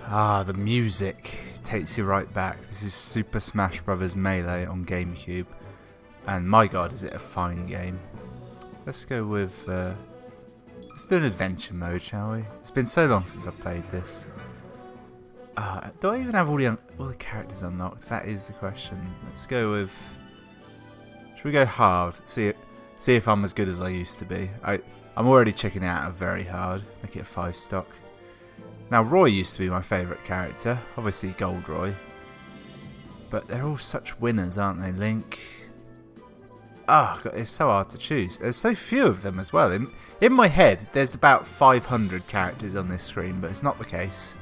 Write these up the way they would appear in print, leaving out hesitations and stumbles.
Ah, the music takes you right back. This is Super Smash Bros. Melee on GameCube. And my god, is it a fine game. Let's go with... let's do an adventure mode, shall we? It's been so long since I've played this. Do I even have all the characters unlocked? That is the question. Let's go with... Should we go hard? See if I'm as good as I used to be. I'm already checking out of very hard. Make it a 5 stock. Now, Roy used to be my favourite character. Obviously, Gold Roy. But they're all such winners, aren't they? Link. Ah, oh, it's so hard to choose. There's so few of them as well. In my head, there's about 500 characters on this screen, but it's not the case.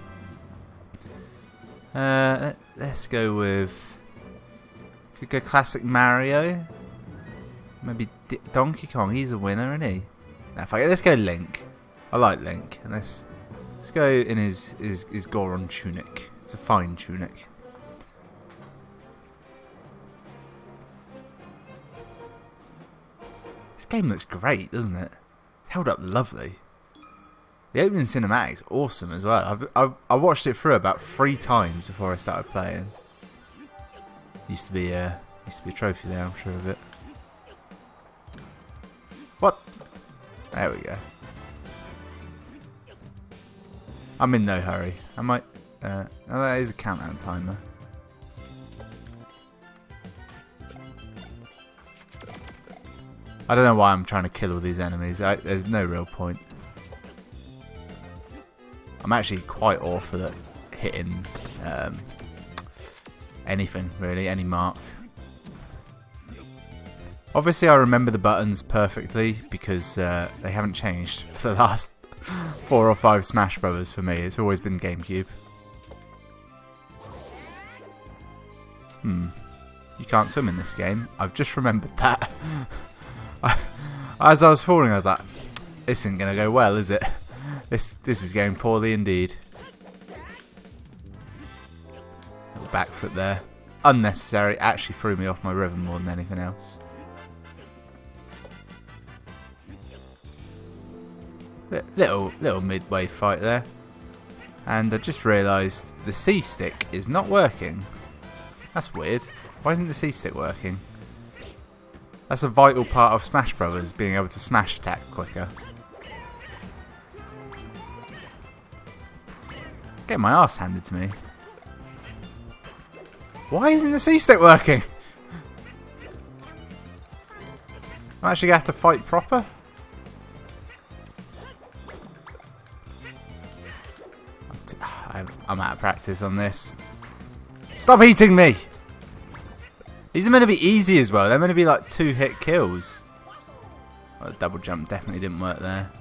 Let's go with... Could go classic Mario. Maybe Donkey Kong. He's a winner, isn't he? Now, let's go Link. I like Link. And let's go in his Goron tunic. It's a fine tunic. This game looks great, doesn't it? It's held up lovely. The opening cinematic's awesome as well. I watched it through about 3 times before I started playing. Used to be a trophy there, I'm sure of it. What? There we go. I'm in no hurry. I might... oh, that is a countdown timer. I don't know why I'm trying to kill all these enemies. There's no real point. I'm actually quite awful at hitting anything, really. Any mark. Obviously, I remember the buttons perfectly because they haven't changed for the last 4 or 5 Smash Brothers for me. It's always been GameCube. You can't swim in this game. I've just remembered that. As I was falling, I was like, this isn't going to go well, is it? This is going poorly indeed. Little back foot there. Unnecessary. Actually threw me off my rhythm more than anything else. Little midway fight there. And I just realised the C-stick is not working. That's weird. Why isn't the C-stick working? That's a vital part of Smash Brothers, being able to smash attack quicker. Get my ass handed to me. Why isn't the C-stick working? I'm actually going to have to fight proper? I'm out of practice on this. Stop eating me! These are meant to be easy as well. They're meant to be like 2-hit kills. Oh, the double jump definitely didn't work there.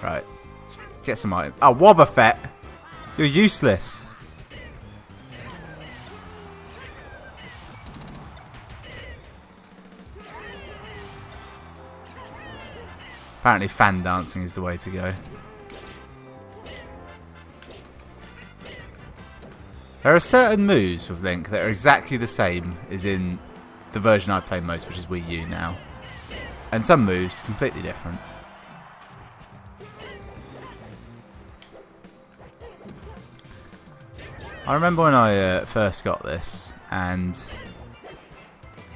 Right. Just get some items. Oh, Wobbuffet! You're useless. Apparently fan dancing is the way to go. There are certain moves with Link that are exactly the same as in the version I play most, which is Wii U now. And some moves completely different. I remember when I first got this, and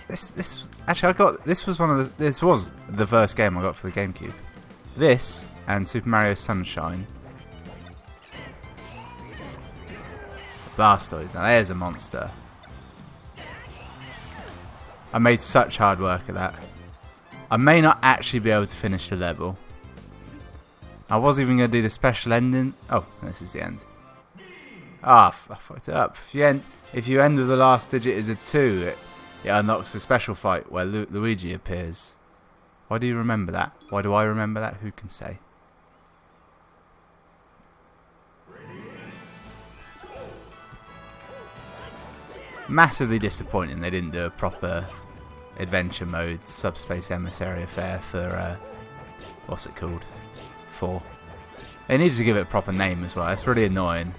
this was the first game I got for the GameCube. This and Super Mario Sunshine. Blastoise, now there's a monster. I made such hard work of that. I may not actually be able to finish the level. I was even going to do the special ending. Oh, this is the end. Ah, I fucked it up. If you end with the last digit as a 2, it unlocks a special fight where Luigi appears. Why do you remember that? Why do I remember that? Who can say? Massively disappointing they didn't do a proper adventure mode subspace emissary affair for what's it called? 4. They needed to give it a proper name as well. It's really annoying.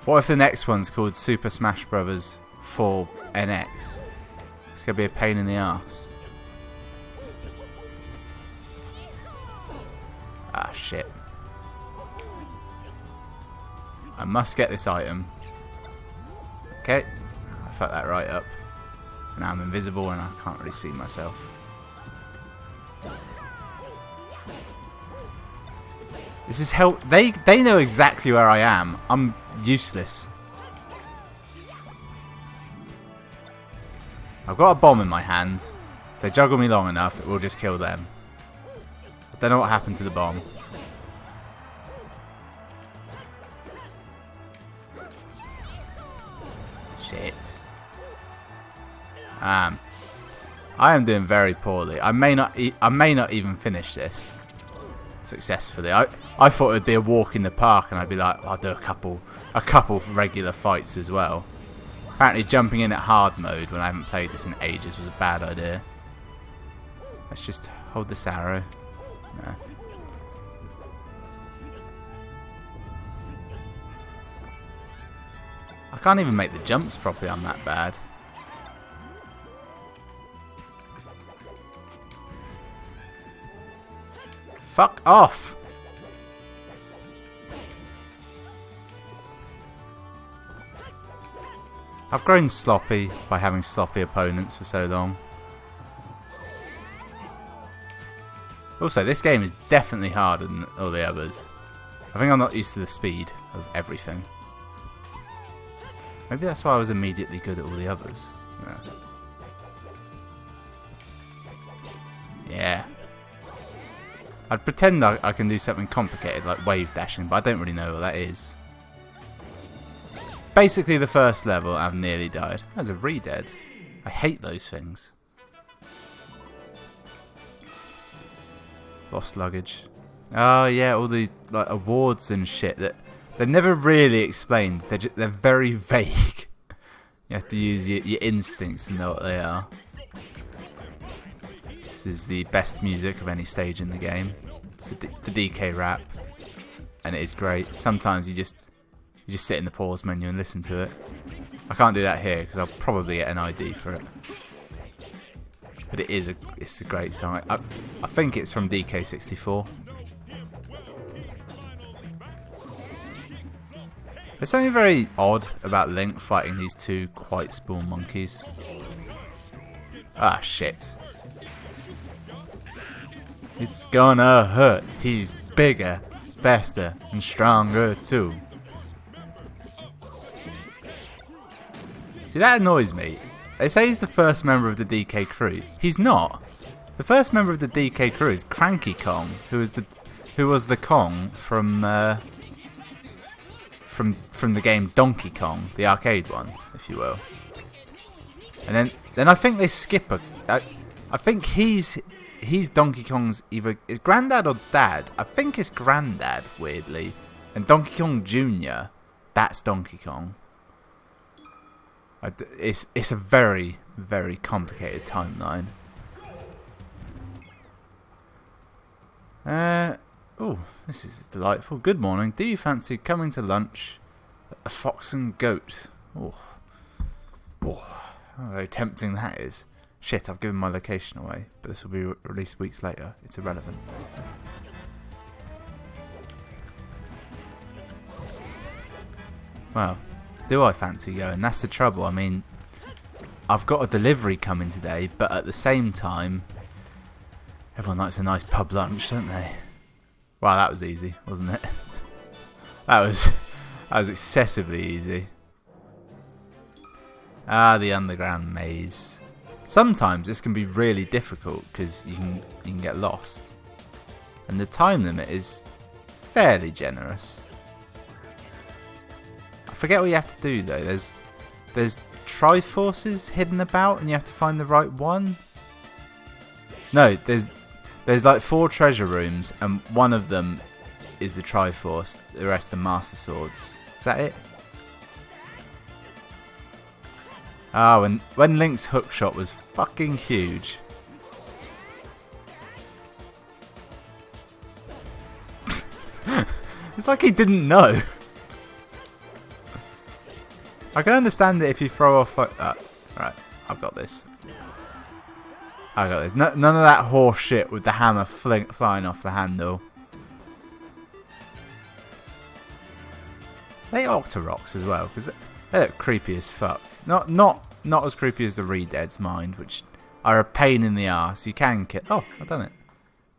What if the next one's called Super Smash Bros. 4 NX? It's gonna be a pain in the ass. Ah, shit. I must get this item. Okay. I fucked that right up. Now I'm invisible and I can't really see myself. This is hell. They know exactly where I am. I'm useless. I've got a bomb in my hand. If they juggle me long enough, it will just kill them. I don't know what happened to the bomb. Shit. I am doing very poorly. I may not even finish this successfully. I thought it would be a walk in the park, and I'd be like, I'll do a couple regular fights as well. Apparently, jumping in at hard mode when I haven't played this in ages was a bad idea. Let's just hold this arrow. No. I can't even make the jumps properly. I'm that bad. Fuck off! I've grown sloppy by having sloppy opponents for so long. Also, this game is definitely harder than all the others. I think I'm not used to the speed of everything. Maybe that's why I was immediately good at all the others. Yeah. I'd pretend I can do something complicated like wave dashing, but I don't really know what that is. Basically the first level I've nearly died. That's a re-dead. I hate those things. Lost luggage. Oh yeah, all the like awards and shit that they're never really explained. They're very vague. You have to use your instincts to know what they are. This is the best music of any stage in the game. It's the DK rap, and it is great. Sometimes you just sit in the pause menu and listen to it. I can't do that here because I'll probably get an ID for it. But it's a great song. I think it's from DK64. There's something very odd about Link fighting these two quite small monkeys. Ah, shit. It's gonna hurt. He's bigger, faster, and stronger too. See, that annoys me. They say he's the first member of the DK crew. He's not. The first member of the DK crew is Cranky Kong, who was the Kong from the game Donkey Kong, the arcade one, if you will. And then I think they skip I think he's Donkey Kong's either granddad or dad. I think it's granddad, weirdly. And Donkey Kong Jr., that's Donkey Kong. It's a very, very complicated timeline. Oh, this is delightful. Good morning. Do you fancy coming to lunch at the Fox and Goat? Oh, how very tempting that is. Shit, I've given my location away, but this will be released weeks later. It's irrelevant. Well, do I fancy going? That's the trouble. I mean, I've got a delivery coming today, but at the same time, everyone likes a nice pub lunch, don't they? Wow, that was easy, wasn't it? that was excessively easy. Ah, the underground maze. Sometimes this can be really difficult because you can get lost, and the time limit is fairly generous. I forget what you have to do though. There's Triforces hidden about, and you have to find the right one. No, there's like 4 treasure rooms, and one of them is the Triforce. The rest are Master Swords. Is that it? Oh, and when Link's hookshot was fucking huge. It's like he didn't know. I can understand it if you throw off like that. Right, I've got this. I got this. None of that horse shit with the hammer flying off the handle. they Octoroks as well? Because they look creepy as fuck. Not as creepy as the Redead's Mind, which are a pain in the arse. You can kill... Oh, I've done it.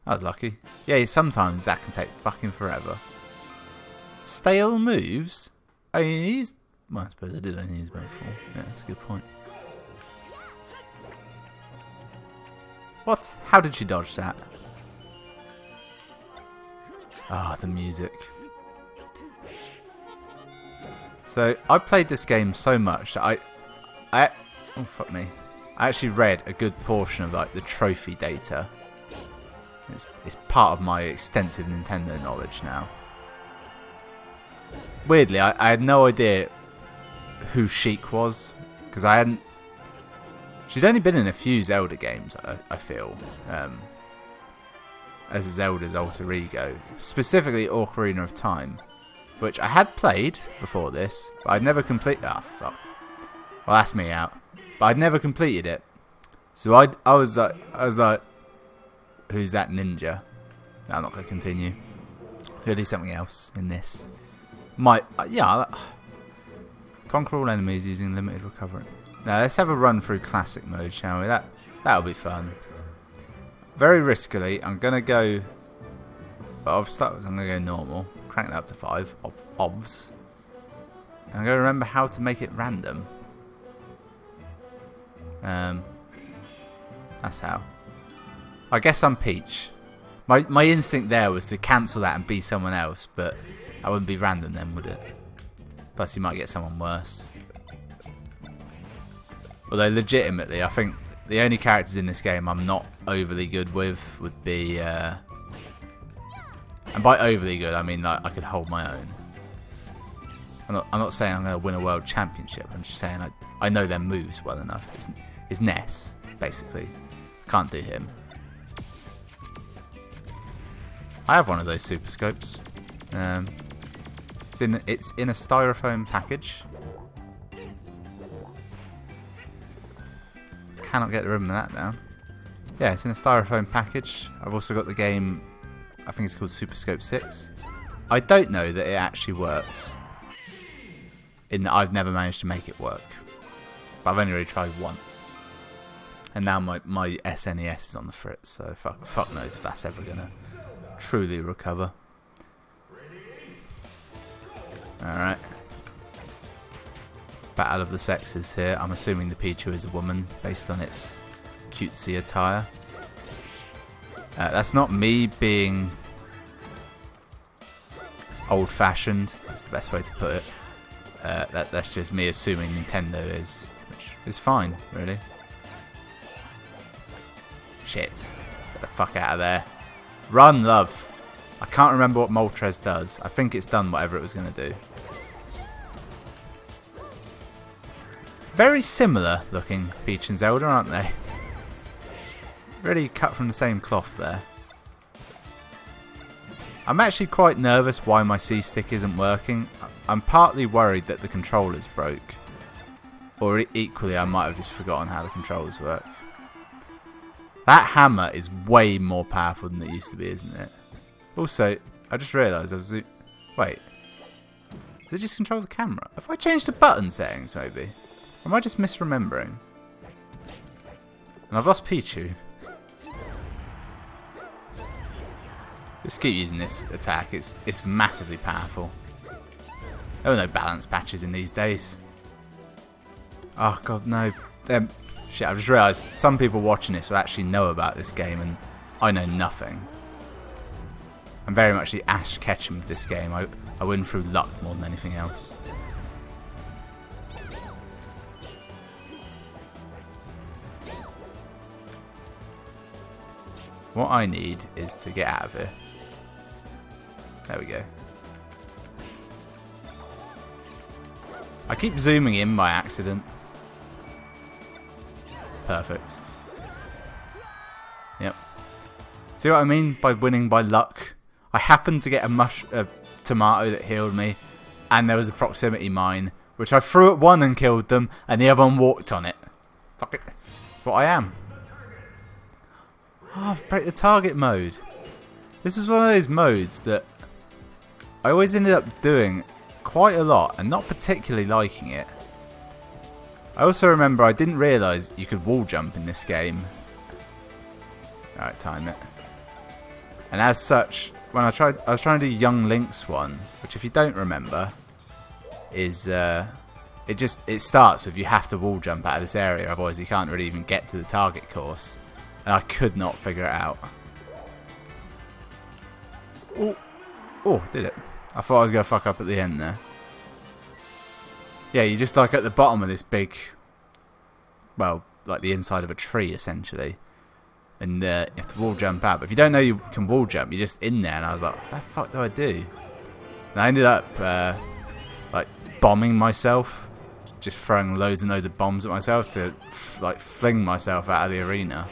That was lucky. Yeah, sometimes that can take fucking forever. Stale moves? I mean, he's... Well, I suppose I did only use about 4. Yeah, that's a good point. What? How did she dodge that? Ah, the music. So, I played this game so much that oh, fuck me. I actually read a good portion of like the trophy data. It's part of my extensive Nintendo knowledge now. Weirdly, I had no idea who Sheik was, because I hadn't... She's only been in a few Zelda games, I feel, as Zelda's alter ego, specifically Ocarina of Time, which I had played before this, but I'd never completed... Ah, fuck. Well, that's me out. But I'd never completed it. So I was like, who's that ninja? No, I'm not going to continue. I'm going to do something else in this. Conquer all enemies using limited recovery. Now let's have a run through classic mode, shall we? That'll be fun. Very riskily, I'm gonna go. Well, I'm gonna go normal. Crank that up to 5 obvs. And I'm gonna remember how to make it random. That's how. I guess I'm Peach. My instinct there was to cancel that and be someone else, but that wouldn't be random then, would it? Plus, you might get someone worse. Although, legitimately, I think the only characters in this game I'm not overly good with would be... and by overly good, I mean like I could hold my own. I'm not saying I'm going to win a world championship. I'm just saying I know their moves well enough. It's Ness, basically. Can't do him. I have one of those super scopes. It's in a styrofoam package. Cannot get the rhythm of that down. Yeah, it's in a styrofoam package. I've also got the game, I think it's called Super Scope 6. I don't know that it actually works, in that I've never managed to make it work. But I've only really tried once. And now my SNES is on the fritz, so fuck knows if that's ever going to truly recover. Alright. Battle of the sexes here. I'm assuming the Pichu is a woman based on its cutesy attire. That's not me being old-fashioned. That's the best way to put it. That's just me assuming Nintendo is, which is fine, really. Shit. Get the fuck out of there. Run, love. I can't remember what Moltres does. I think it's done whatever it was going to do. Very similar looking Peach and Zelda, aren't they? Really cut from the same cloth there. I'm actually quite nervous why my C-stick isn't working. I'm partly worried that the controllers broke. Or equally, I might have just forgotten how the controllers work. That hammer is way more powerful than it used to be, isn't it? Also, I just realised wait. Does it just control the camera? Have I changed the button settings, maybe? Or am I just misremembering? And I've lost Pichu. Just keep using this attack. It's massively powerful. There are no balance patches in these days. Oh god, no. Shit, I've just realised some people watching this will actually know about this game and I know nothing. I'm very much the Ash Ketchum of this game. I win through luck more than anything else. What I need is to get out of here. There we go. I keep zooming in by accident. Perfect. Yep. See what I mean by winning by luck? I happened to get a tomato that healed me, and there was a proximity mine, which I threw at one and killed them, and the other one walked on it. Fuck it. That's what I am. Oh, I've break the target mode. This is one of those modes that I always ended up doing quite a lot and not particularly liking it. I also remember I didn't realise you could wall jump in this game. Alright, time it. And as such, when I was trying to do Young Link's one, which if you don't remember, is it starts with you have to wall jump out of this area, otherwise you can't really even get to the target course. And I could not figure it out. Oh, did it? I thought I was going to fuck up at the end there. Yeah, you're just like at the bottom of this big, well, like the inside of a tree essentially. And you have to wall jump out. But if you don't know you can wall jump, you're just in there. And I was like, what the fuck do I do? And I ended up like bombing myself. Just throwing loads and loads of bombs at myself to like fling myself out of the arena.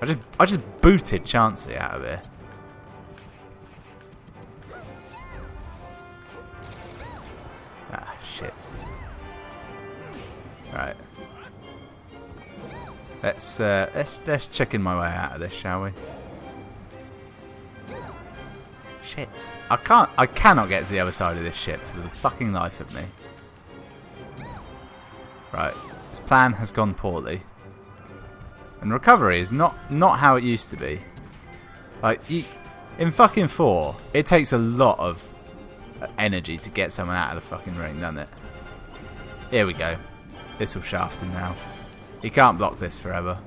I just booted Chansey out of here. Ah, shit. Right. Let's chicken my way out of this, shall we? Shit. I cannot get to the other side of this ship for the fucking life of me. Right. This plan has gone poorly. And recovery is not how it used to be. Like, in fucking 4, it takes a lot of energy to get someone out of the fucking ring, doesn't it? Here we go. This will shaft him now. He can't block this forever.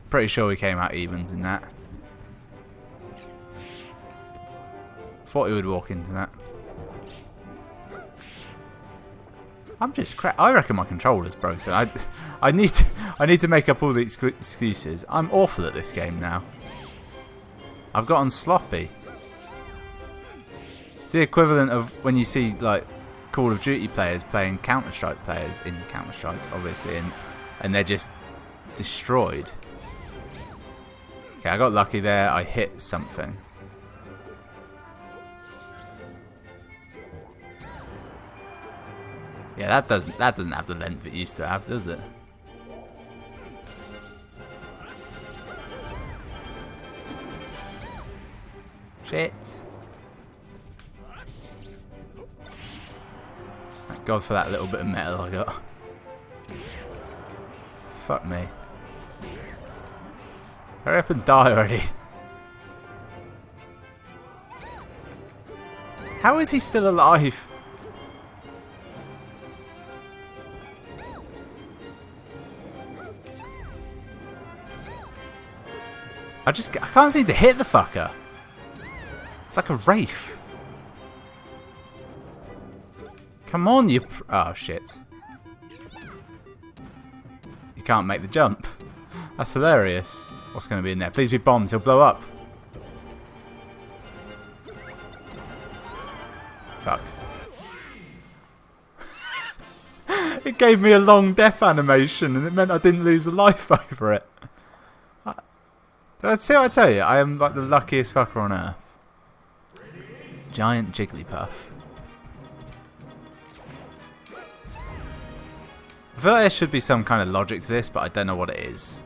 Pretty sure we came out evens in that. Thought he would walk into that. I'm just I reckon my controller's broken. I need to make up all the excuses. I'm awful at this game now. I've gotten sloppy. It's the equivalent of when you see like Call of Duty players playing Counter-Strike players in Counter-Strike, obviously, and they're just destroyed. Okay, I got lucky there. I hit something. Yeah, that doesn't have the length it used to have, does it? Shit. Thank God for that little bit of metal I got. Fuck me. Hurry up and die already. How is he still alive? I can't seem to hit the fucker. It's like a wraith. Come on, you... Oh, shit. You can't make the jump. That's hilarious. What's going to be in there? Please be bombs. He'll blow up. Fuck. It gave me a long death animation and it meant I didn't lose a life over it. See what I tell you? I am like the luckiest fucker on earth. Giant Jigglypuff. I feel like there should be some kind of logic to this, but I don't know what it is.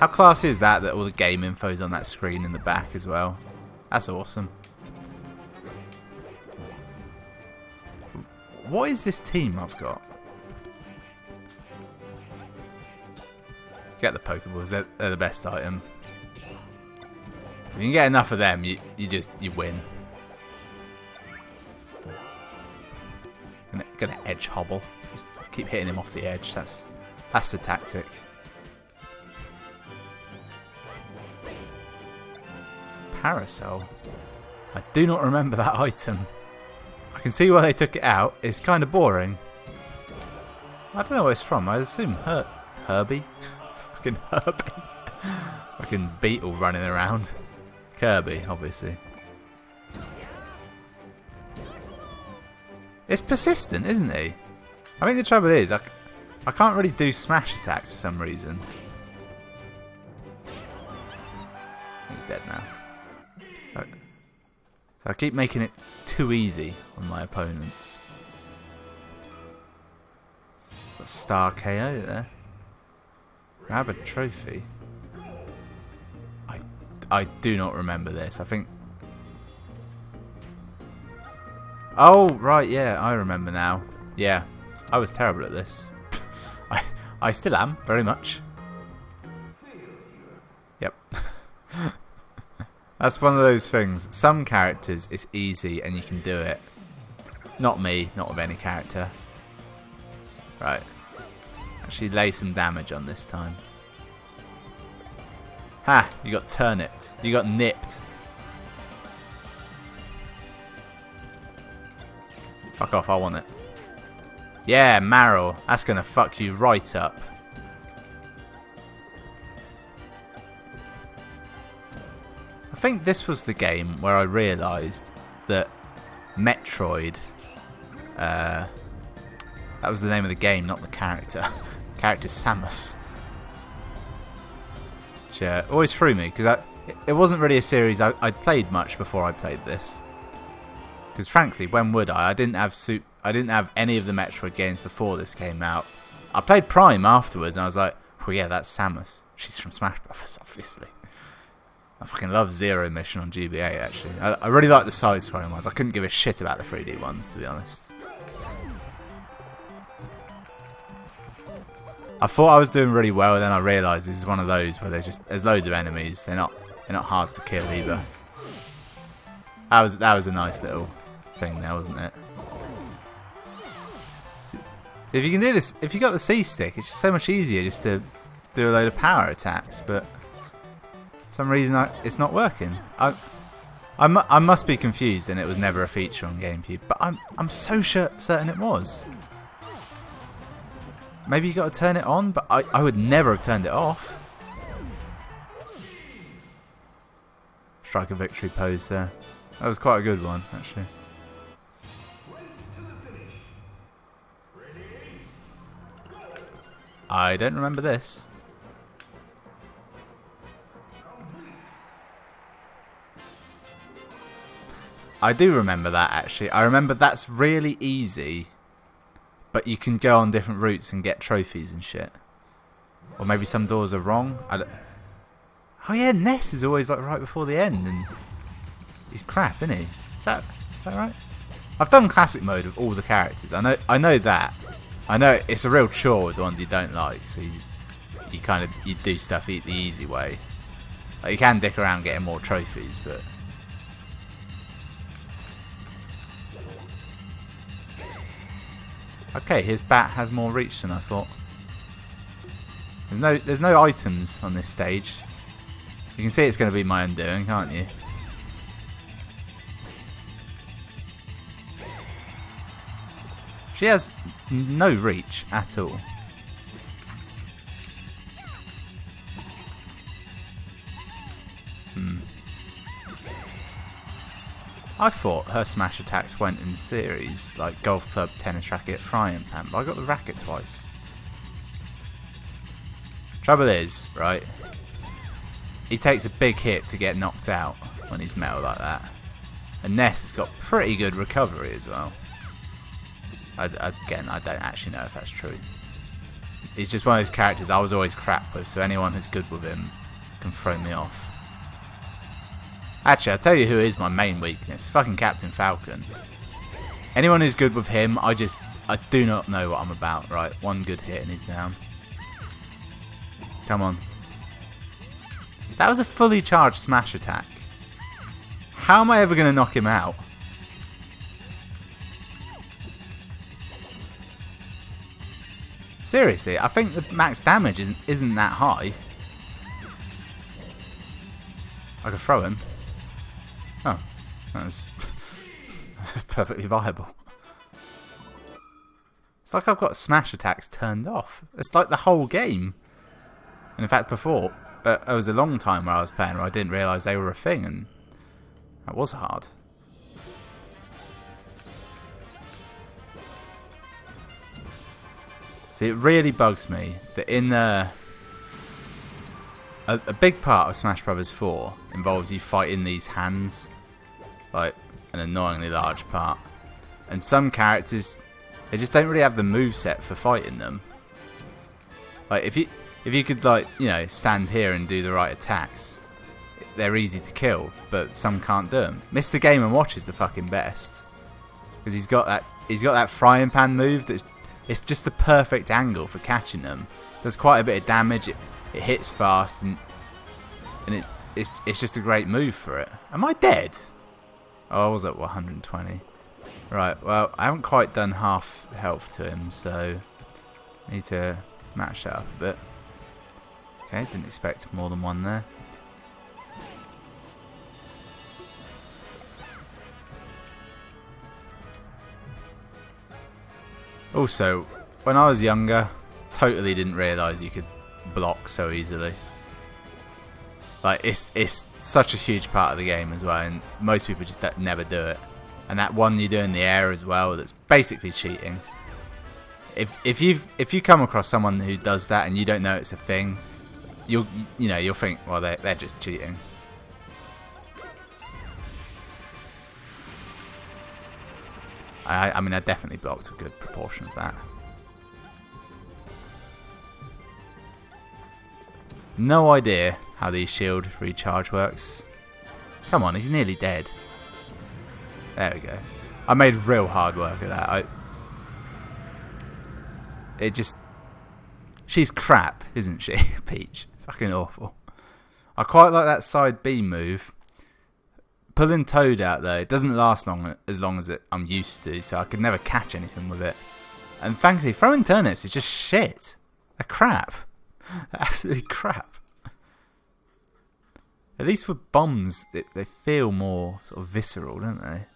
How classy is that all the game info's on that screen in the back as well? That's awesome. What is this team I've got? Get the Pokeballs, they're the best item. If you can get enough of them, you win. Gonna edge hobble. Just keep hitting him off the edge. That's the tactic. Parasol. I do not remember that item. I can see why they took it out. It's kind of boring. I don't know where it's from. I assume Herbie. Fucking Herbie. Fucking beetle running around. Kirby, obviously. It's persistent, isn't he? I think the trouble is, I can't really do smash attacks for some reason. He's dead now. So I keep making it too easy on my opponents. Got Star KO there. Grab a trophy. I do not remember this. I think Oh, right, yeah, I remember now. Yeah, I was terrible at this. I still am, very much. Yep. That's one of those things. Some characters, it's easy and you can do it. Not me, not with any character. Right. Actually lay some damage on this time. Ha! You got turnipped. You got nipped. Fuck off, I want it. Yeah, marrow. That's gonna fuck you right up. I think this was the game where I realised that Metroid, that was the name of the game, not the character. Character Samus. Which always threw me, because it wasn't really a series I'd played much before I played this. Because frankly, when would I? I didn't have any of the Metroid games before this came out. I played Prime afterwards, and I was like, well, yeah, that's Samus. She's from Smash Bros, obviously. I fucking love Zero Mission on GBA, actually. I really like the side-scrolling ones. I couldn't give a shit about the 3D ones, to be honest. I thought I was doing really well, then I realised this is one of those where there's loads of enemies. They're not hard to kill either. That was a nice little thing there, wasn't it? So if you can do this, if you got the C stick, it's just so much easier just to do a load of power attacks. But for some reason, it's not working. I must be confused, and it was never a feature on GameCube. But I'm so certain it was. Maybe you got to turn it on, but I would never have turned it off. Strike a victory pose there. That was quite a good one, actually. I don't remember this. I do remember that, actually. I remember that's really easy, but you can go on different routes and get trophies and shit. Or maybe some doors are wrong. Oh yeah, Ness is always like right before the end, and he's crap, isn't he? Is that right? I've done classic mode with all the characters. I know that. I know it's a real chore with the ones you don't like. So you do stuff the easy way. Like you can dick around getting more trophies, but okay, his bat has more reach than I thought. There's no items on this stage. You can see it's going to be my undoing, can't you? She has no reach at all. I thought her smash attacks went in series, like golf club, tennis racket, frying pan, but I got the racket twice. Trouble is, right, he takes a big hit to get knocked out when he's metal like that. And Ness has got pretty good recovery as well. Again, I don't actually know if that's true. He's just one of those characters I was always crap with, so anyone who's good with him can throw me off. Actually, I'll tell you who is my main weakness. Fucking Captain Falcon. Anyone who's good with him, I do not know what I'm about. Right, one good hit and he's down. Come on. That was a fully charged smash attack. How am I ever going to knock him out? Seriously, I think the max damage isn't that high. I could throw him. Oh, that was perfectly viable. It's like I've got smash attacks turned off. It's like the whole game. And in fact, before, there was a long time where I was playing where I didn't realise they were a thing, and that was hard. See, it really bugs me that in a big part of Smash Bros. 4 involves you fighting these hands, like an annoyingly large part. And some characters, they just don't really have the moveset for fighting them. Like if you could, like, you know, stand here and do the right attacks, they're easy to kill, but some can't do them. Mr. Game & Watch is the fucking best. because he's got that frying pan move that's it's just the perfect angle for catching them. Does quite a bit of damage. It hits fast and it's just a great move for it. Am I dead? Oh, I was at 120. Right. Well, I haven't quite done half health to him, so I need to match that up a bit. Okay, didn't expect more than one there. Also, when I was younger, totally didn't realise you could block so easily. Like, it's such a huge part of the game as well, and most people just never do it. And that one you do in the air as well, that's basically cheating. If you come across someone who does that and you don't know it's a thing, you'll think, well, they're just cheating. I mean, I definitely blocked a good proportion of that. No idea how the shield recharge works. Come on, he's nearly dead. There we go. I made real hard work of that. She's crap, isn't she? Peach. Fucking awful. I quite like that side B move. Pulling Toad out there, it doesn't last as long as I'm used to, so I could never catch anything with it. And thankfully, throwing turnips is just shit. They're crap. They're absolutely crap. At least with bombs, they feel more sort of visceral, don't they?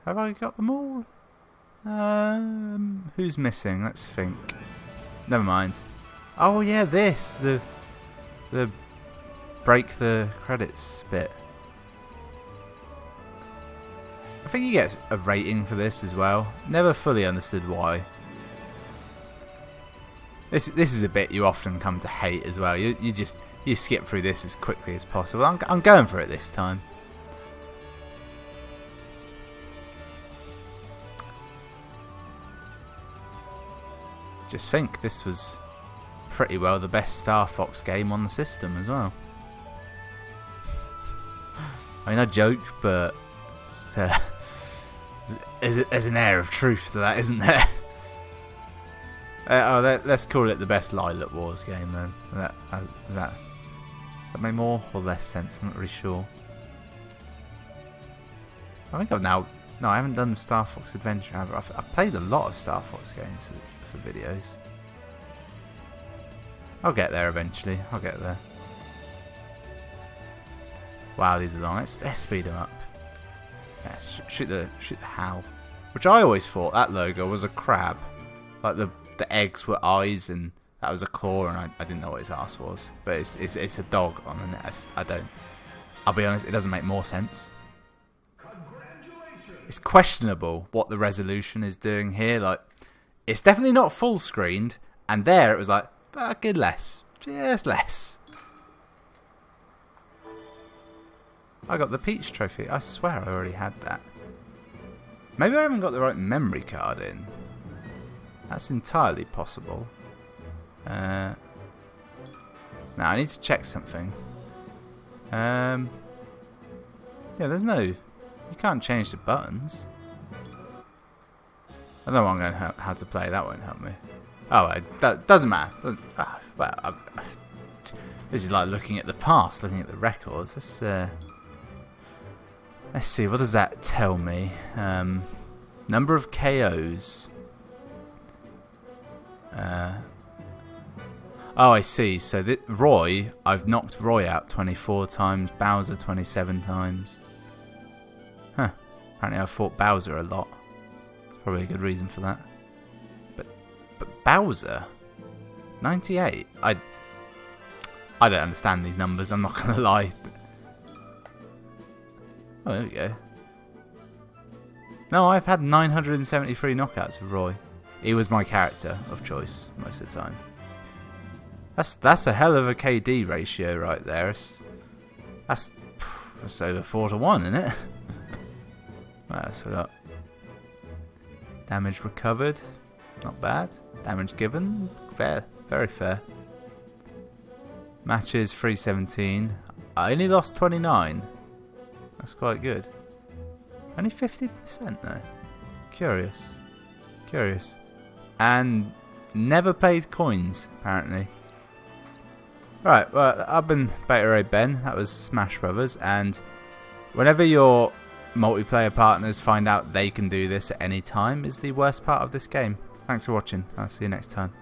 Have I got them all? Who's missing? Let's think. Never mind. Oh yeah, the break the credits bit. I think you get a rating for this as well. Never fully understood why. This is a bit you often come to hate as well. You skip through this as quickly as possible. I'm going for it this time. Just think, this was pretty well the best Star Fox game on the system as well. I mean, I joke, but there's an air of truth to that, isn't there? Let's call it the best Lilac Wars game then. Does that make more or less sense? I'm not really sure. I think No, I haven't done Star Fox Adventure. I've played a lot of Star Fox games for videos. I'll get there eventually. I'll get there. Wow, these are long. Let's speed them up. Yeah, shoot the HAL, which I always thought that logo was a crab. Like the eggs were eyes and that was a claw, and I didn't know what his ass was. But it's a dog on the nest. I'll be honest, it doesn't make more sense. It's questionable what the resolution is doing here. Like, it's definitely not full screened, and there it was like, good less, just less. I got the Peach trophy. I swear I already had that. Maybe I haven't got the right memory card in. That's entirely possible. Now I need to check something. Yeah, there's no. You can't change the buttons. I don't know what I'm going to how to play. That won't help me. Oh, that doesn't matter. This is like looking at the past, looking at the records. Let's see. What does that tell me? Number of KOs. Oh, I see. So Roy, I've knocked Roy out 24 times. Bowser 27 times. Huh. Apparently, I've fought Bowser a lot. Probably a good reason for that. But Bowser 98. I don't understand these numbers, I'm not gonna lie. Oh, there we go. No, I've had 973 knockouts of Roy. He was my character of choice most of the time. That's a hell of a KD ratio right there. That's over 4-1, isn't it? Right, so we got damage recovered, not bad. Damage given, fair, very fair. Matches 317. I only lost 29. That's quite good. Only 50% though. Curious. Curious. And never played coins, apparently. Right, well, I've been Beta Ray Ben. That was Smash Brothers. And whenever your multiplayer partners find out they can do this at any time is the worst part of this game. Thanks for watching. I'll see you next time.